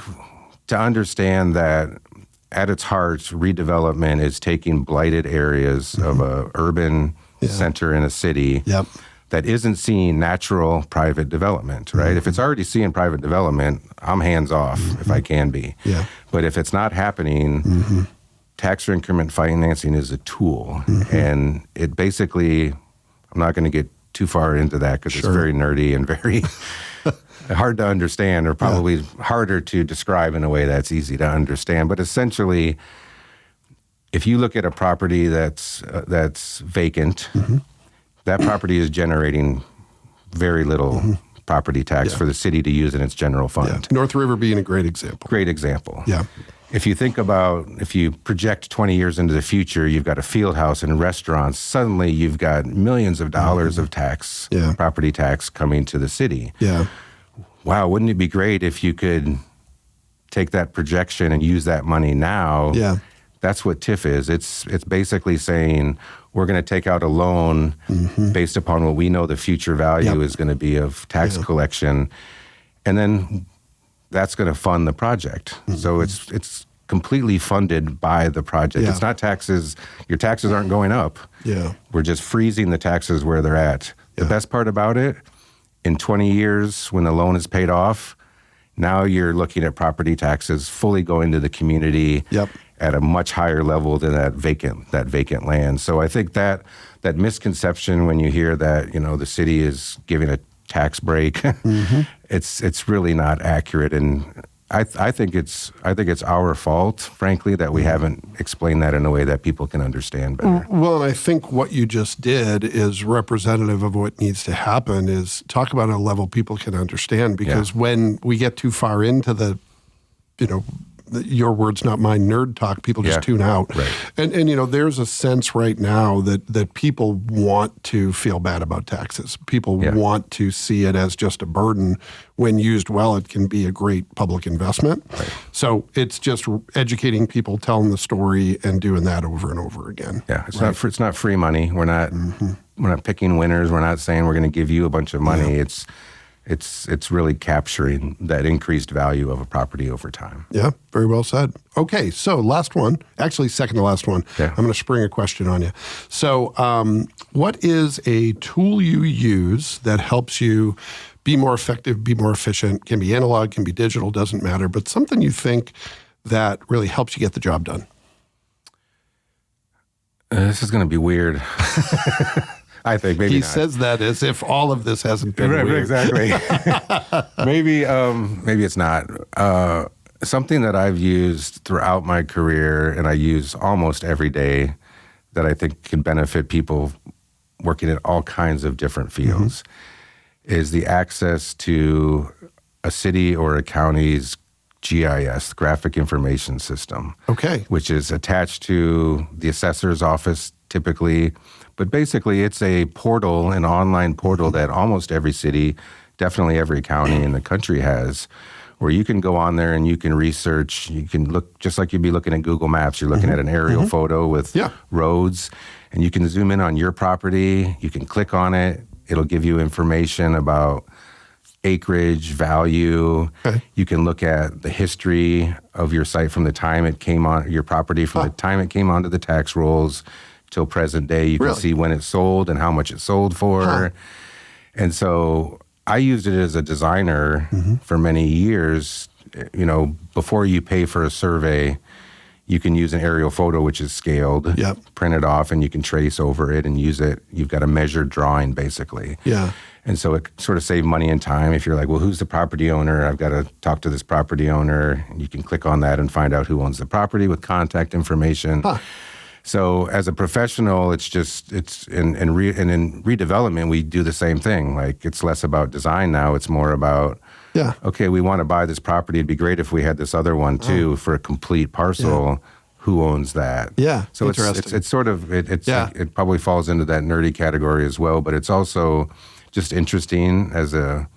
to understand that at its heart, redevelopment is taking blighted areas of a urban center in a city that isn't seeing natural private development, right? If it's already seeing private development, I'm hands off if I can be. But if it's not happening, tax increment financing is a tool. And it basically, I'm not going to get too far into that because it's very nerdy and very hard to understand, or probably harder to describe in a way that's easy to understand. But essentially, if you look at a property that's vacant, that property is generating very little property tax for the city to use in its general fund. North River being a great example. Great example. If you think about, if you project 20 years into the future, you've got a field house and restaurants, suddenly you've got millions of dollars of property tax coming to the city. Wow, wouldn't it be great if you could take that projection and use that money now, that's what TIF is. It's basically saying we're going to take out a loan based upon what we know the future value is going to be of tax collection, and then that's going to fund the project. So it's completely funded by the project. It's not taxes. Your taxes aren't going up. We're just freezing the taxes where they're at. The best part about it, in 20 years when the loan is paid off, now you're looking at property taxes fully going to the community at a much higher level than that vacant land. So I think that misconception when you hear that, the city is giving a tax break, it's really not accurate. And I think it's our fault, frankly, that we haven't explained that in a way that people can understand better. Well, and I think what you just did is representative of what needs to happen, is talk about a level people can understand, because when we get too far into the, your words, not mine, nerd talk, people just tune out. Right. And there's a sense right now that people want to feel bad about taxes. People want to see it as just a burden. When used well, it can be a great public investment. Right. So it's just educating people, telling the story, and doing that over and over again. Yeah, it's not free money. We're not picking winners. We're not saying we're going to give you a bunch of money. It's really capturing that increased value of a property over time. Yeah, very well said. Okay, so last one, actually second to last one. Yeah. I'm going to spring a question on you. So what is a tool you use that helps you be more effective, be more efficient? Can be analog, can be digital, doesn't matter, but something you think that really helps you get the job done? This is going to be weird. I think maybe he not. says that as if all of this hasn't been right, weird. Exactly. maybe it's not. Something that I've used throughout my career, and I use almost every day, that I think can benefit people working in all kinds of different fields, is the access to a city or a county's GIS, Graphic Information System. Okay. Which is attached to the assessor's office typically. But basically, it's a portal, an online portal that almost every city, definitely every county in the country has, where you can go on there and you can research. You can look just like you'd be looking at Google Maps. You're looking at an aerial photo with roads, and you can zoom in on your property. You can click on it. It'll give you information about acreage, value. Okay. You can look at the history of your site from the time it came on, your property from the time it came onto the tax rolls till present day. You can see when it sold and how much it sold for. And so I used it as a designer for many years. Before you pay for a survey, you can use an aerial photo, which is scaled, print it off, and you can trace over it and use it. You've got a measured drawing, basically. Yeah. And so it sort of saved money and time. If you're like, well, who's the property owner? I've got to talk to this property owner. And you can click on that and find out who owns the property with contact information. So as a professional, in redevelopment, we do the same thing. Like, it's less about design now. It's more about, okay, we want to buy this property. It'd be great if we had this other one too for a complete parcel. Who owns that? Yeah, so it's sort of, it probably falls into that nerdy category as well, but it's also just interesting as a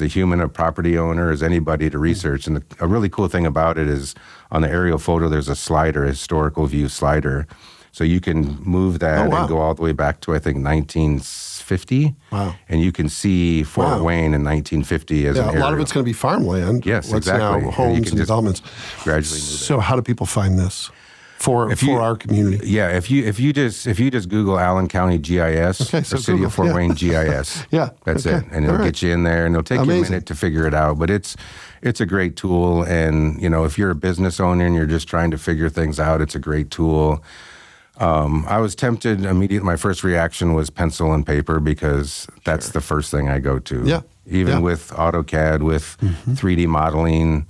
human, a property owner, as anybody to research. And a really cool thing about it is on the aerial photo, there's a slider, a historical view slider. So you can move that and go all the way back to, I think, 1950. Wow. And you can see Fort Wayne in 1950 as an area. A lot of it's going to be farmland. Yes, What's exactly. now homes and developments. Gradually move it. So how do people find this? For our community. Yeah, if you just Google Allen County GIS or City of Fort Wayne GIS, that's it, and it'll get you in there, and it'll take you a minute to figure it out. But it's a great tool, and if you're a business owner and you're just trying to figure things out, it's a great tool. I was tempted immediately. My first reaction was pencil and paper, because that's the first thing I go to. Yeah. Even with AutoCAD, with 3D modeling,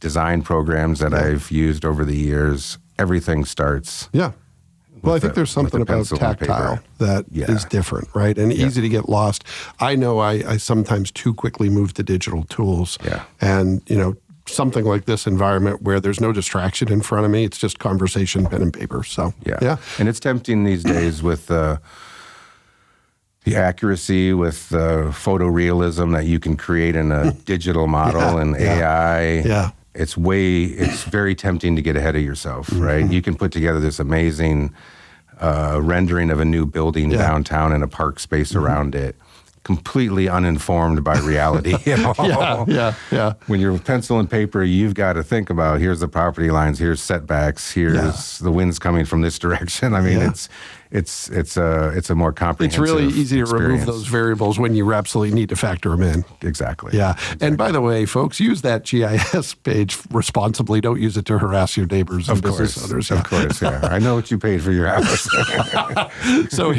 design programs that I've used over the years. Everything starts. Yeah. Well, I think there's something about tactile that is different, right? And easy to get lost. I know I sometimes too quickly move to digital tools. Yeah. And, something like this environment where there's no distraction in front of me, it's just conversation, pen and paper. So, yeah. And it's tempting these days with the accuracy, with the photorealism that you can create in a digital model and AI. Yeah. it's very tempting to get ahead of yourself, right? You can put together this amazing rendering of a new building downtown and a park space around it, completely uninformed by reality at all. Yeah. When you're with pencil and paper, you've got to think about, here's the property lines, here's setbacks, here's the winds coming from this direction. I mean, it's a more comprehensive It's really easy to experience. remove those variables when you absolutely need to factor them in. Exactly. Yeah. And by the way, folks, use that GIS page responsibly. Don't use it to harass your neighbors and business owners. Of course, yeah. I know what you paid for your house. So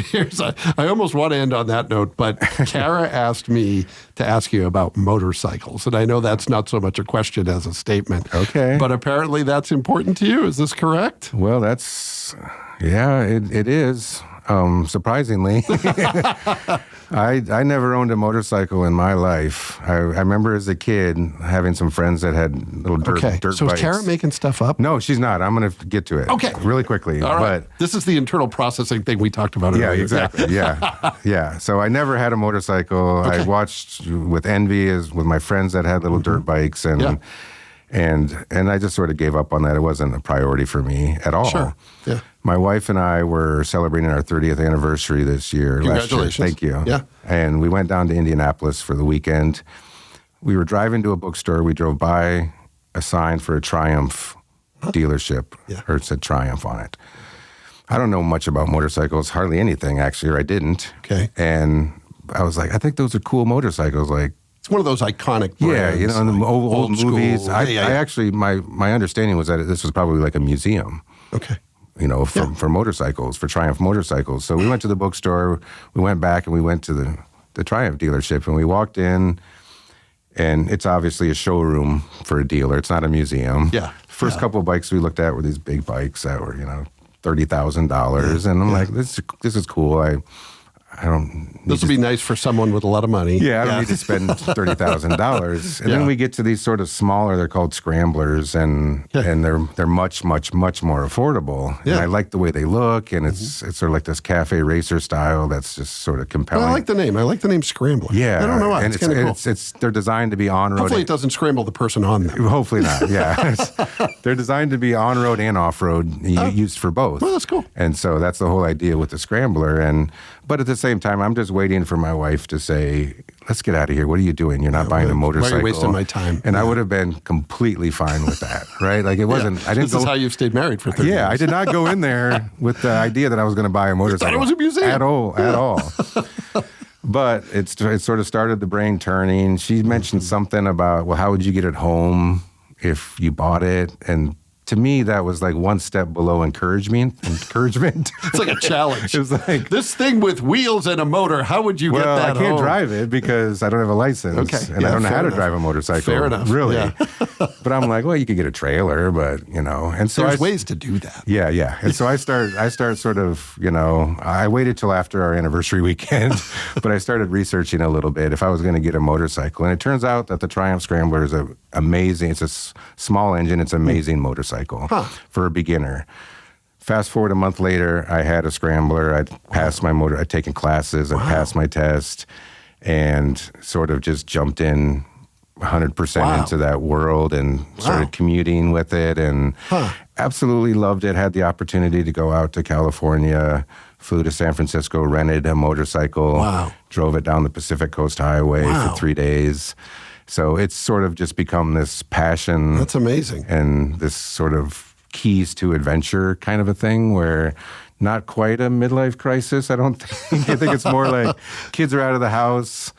I almost want to end on that note, but Kara asked me to ask you about motorcycles. And I know that's not so much a question as a statement. Okay. But apparently that's important to you. Is this correct? Well, it is. Surprisingly, I never owned a motorcycle in my life. I remember as a kid having some friends that had little dirt bikes. So is Kara making stuff up? No, she's not. I'm going to get to it. Okay. Really quickly. All right. But this is the internal processing thing we talked about earlier. Yeah, exactly. Yeah. So I never had a motorcycle. I watched with envy with my friends that had little dirt bikes and I just sort of gave up on that. It wasn't a priority for me at all. Sure. Yeah. My wife and I were celebrating our 30th anniversary this year. Congratulations. Last year. Thank you. Yeah. And we went down to Indianapolis for the weekend. We were driving to a bookstore. We drove by a sign for a Triumph dealership, or it said Triumph on it. I don't know much about motorcycles, hardly anything actually, or I didn't. Okay. And I was like, I think those are cool motorcycles. Like, it's one of those iconic brands. Yeah, in the old movies. School. I actually, my understanding was that this was probably like a museum. Okay. For motorcycles, for Triumph motorcycles. So we went to the bookstore, we went back and we went to the Triumph dealership and we walked in and it's obviously a showroom for a dealer. It's not a museum. Yeah. First couple of bikes we looked at were these big bikes that were, $30,000. And I'm like, this is cool. I don't. This would be nice for someone with a lot of money. Yeah, I don't need to spend $30,000. And then we get to these sort of smaller. They're called scramblers, and they're much more affordable. Yeah. And I like the way they look, and it's sort of like this cafe racer style. That's just sort of compelling. Well, I like the name. I like the name Scrambler. Yeah, I don't know why. And it's kind of cool. they're designed to be on road. Hopefully, it doesn't scramble the person on them. Hopefully not. Yeah, they're designed to be on road and off road, used for both. Well, that's cool. And so that's the whole idea with the scrambler. But at the same time, I'm just waiting for my wife to say, let's get out of here. What are you doing? You're not buying a motorcycle. Why are you wasting my time? And I would have been completely fine with that, right? Like it wasn't, I didn't This is how you've stayed married for 30 years. Yeah, I did not go in there with the idea that I was going to buy a motorcycle. Thought it was a museum. At all. But it sort of started the brain turning. She mentioned something about, well, how would you get it home if you bought it? And to me, that was like one step below encouragement. It's like a challenge. It was like, this thing with wheels and a motor, how would you get that I can't home? drive it because I don't have a license. Okay. And I don't know how to drive a motorcycle. Fair enough. Really. Yeah. But I'm like, well, you could get a trailer, but, And so there's ways to do that. Yeah. And so I start sort of, I waited till after our anniversary weekend, but I started researching a little bit if I was going to get a motorcycle. And it turns out that the Triumph Scrambler is amazing. It's a small engine. It's an amazing motorcycle for a beginner. Fast forward a month later, I had a Scrambler. I'd passed my motor. I'd taken classes. I'd passed my test and sort of just jumped in 100% into that world and started commuting with it and absolutely loved it. Had the opportunity to go out to California, flew to San Francisco, rented a motorcycle, drove it down the Pacific Coast Highway for 3 days. So it's sort of just become this passion. That's amazing. And this sort of keys to adventure kind of a thing where not quite a midlife crisis, I don't think. I think it's more like kids are out of the house.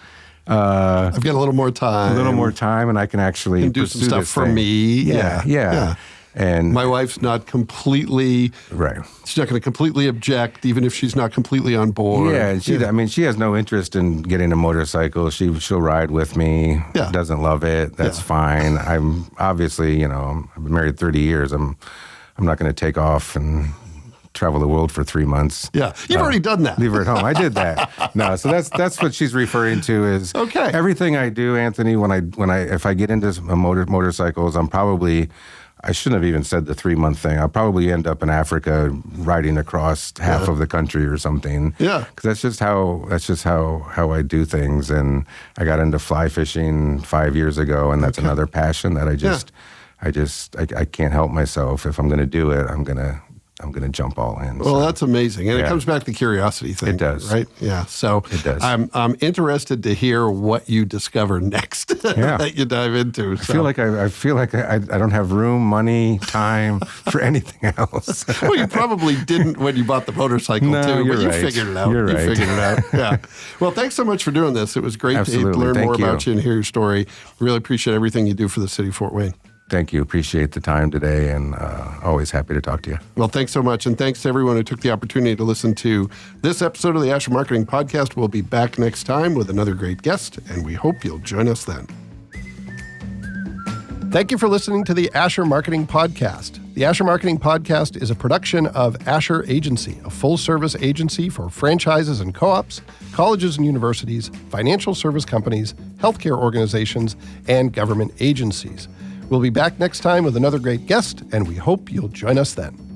I've got a little more time. And I can actually do some pursue stuff this for thing. me. Yeah. And my wife's not completely right. She's not going to completely object, even if she's not completely on board. Yeah, I mean, she has no interest in getting a motorcycle. She'll ride with me. Yeah. Doesn't love it. That's fine. I'm obviously, I've been married 30 years. I'm not going to take off and travel the world for 3 months. Yeah, you've already done that. Leave her at home. I did that. No, so that's what she's referring to is everything I do, Anthony. If I get into motorcycles, I shouldn't have even said the 3-month thing. I'll probably end up in Africa riding across half of the country or something. Yeah, because that's just how I do things. And I got into fly fishing 5 years ago, and that's another passion that I can't help myself. If I'm going to do it, I'm going to jump all in. Well, that's amazing. And it comes back to the curiosity thing. It does. Right? Yeah. So it does. I'm interested to hear what you discover next that you dive into. I feel like I don't have room, money, time for anything else. Well, you probably didn't when you bought the motorcycle too, but you figured it out. You're right. You figured it out. Yeah. Well, thanks so much for doing this. It was great to learn more about you and hear your story. Really appreciate everything you do for the city of Fort Wayne. Thank you. Appreciate the time today, and always happy to talk to you. Well, thanks so much, and thanks to everyone who took the opportunity to listen to this episode of the Asher Marketing Podcast. We'll be back next time with another great guest, and we hope you'll join us then. Thank you for listening to the Asher Marketing Podcast. The Asher Marketing Podcast is a production of Asher Agency, a full-service agency for franchises and co-ops, colleges and universities, financial service companies, healthcare organizations, and government agencies. We'll be back next time with another great guest, and we hope you'll join us then.